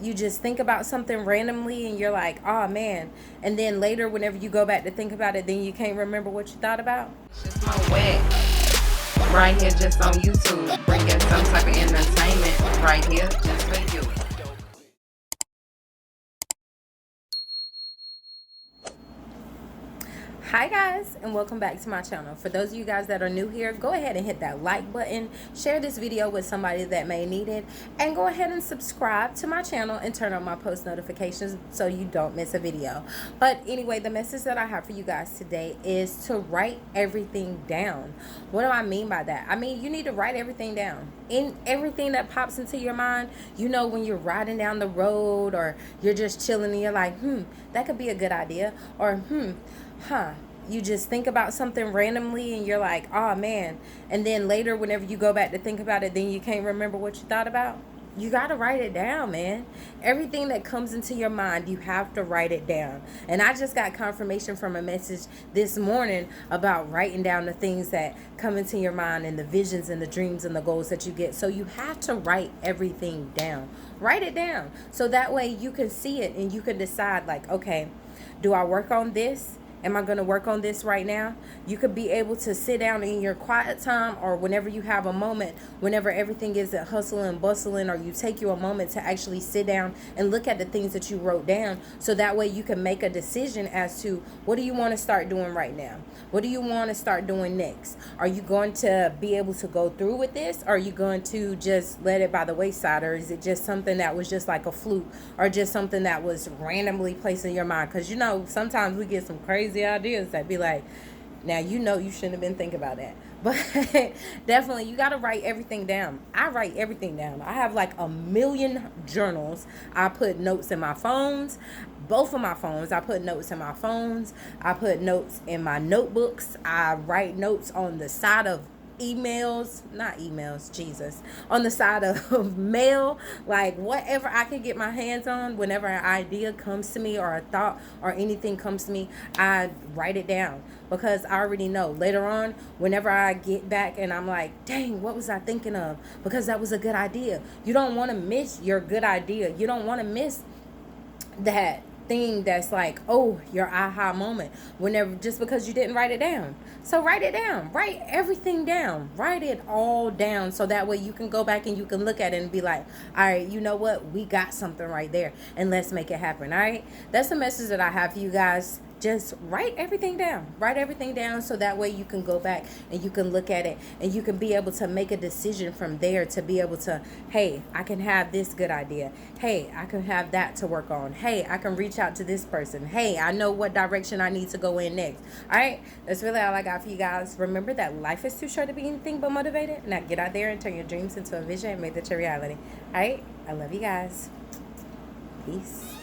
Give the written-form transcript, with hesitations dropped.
you just think about something randomly and you're like, oh man, and then later whenever you go back to think about it, then you can't remember what you thought about? It's just Moett, right here just on YouTube, bringing some type of entertainment right here just for you. Hi guys, and welcome back to my channel. For those of you guys that are new here, go ahead and hit that like button, share this video with somebody that may need it, and go ahead and subscribe to my channel and turn on my post notifications so you don't miss a video. But anyway, the message that I have for you guys today is to write everything down. What do I mean by that? I mean, you need to write everything down. In everything that pops into your mind, you know, when you're riding down the road or you're just chilling and you're like, that could be a good idea, or you just think about something randomly and you're like, oh man, and then later whenever you go back to think about it, then you can't remember what you thought about. You got to write it down, man. Everything that comes into your mind, you have to write it down. And I just got confirmation from a message this morning about writing down the things that come into your mind and the visions and the dreams and the goals that you get. So you have to write everything down. Write it down so that way you can see it and you can decide, like, okay, do I work on this? Am I going to work on this right now? You could be able to sit down in your quiet time, or whenever you have a moment, whenever everything isn't hustling and bustling, or you take you a moment to actually sit down and look at the things that you wrote down, so that way you can make a decision as to what do you want to start doing right now? What do you want to start doing next? Are you going to be able to go through with this? Or are you going to just let it by the wayside? Or is it just something that was just like a fluke, or just something that was randomly placed in your mind? Because, you know, sometimes we get some crazy ideas that be like, now you know you shouldn't have been thinking about that. But definitely you got to write everything down. I write everything down. I have like a million journals. I put notes in my phones, both of my phones. I put notes in my phones. I put notes in my notebooks. I write notes on the side of Jesus, on the side of mail, like whatever I can get my hands on. Whenever an idea comes to me, or a thought or anything comes to me, I write it down, because I already know later on, whenever I get back and I'm like, dang, what was I thinking of? Because that was a good idea. You don't want to miss your good idea. You don't want to miss that thing that's like, oh, your aha moment, whenever, just because you didn't write it down. So write it down. Write everything down. Write it all down, so that way you can go back and you can look at it and be like, all right, you know what, we got something right there, and let's make it happen. All right, that's the message that I have for you guys. Just write everything down. Write everything down, so that way you can go back and you can look at it and you can be able to make a decision from there, to be able to, hey, I can have this good idea. Hey, I can have that to work on. Hey, I can reach out to this person. Hey, I know what direction I need to go in next. All right, that's really all I got for you guys. Remember that life is too short to be anything but motivated. Now get out there and turn your dreams into a vision and make that your reality. All right, I love you guys. Peace.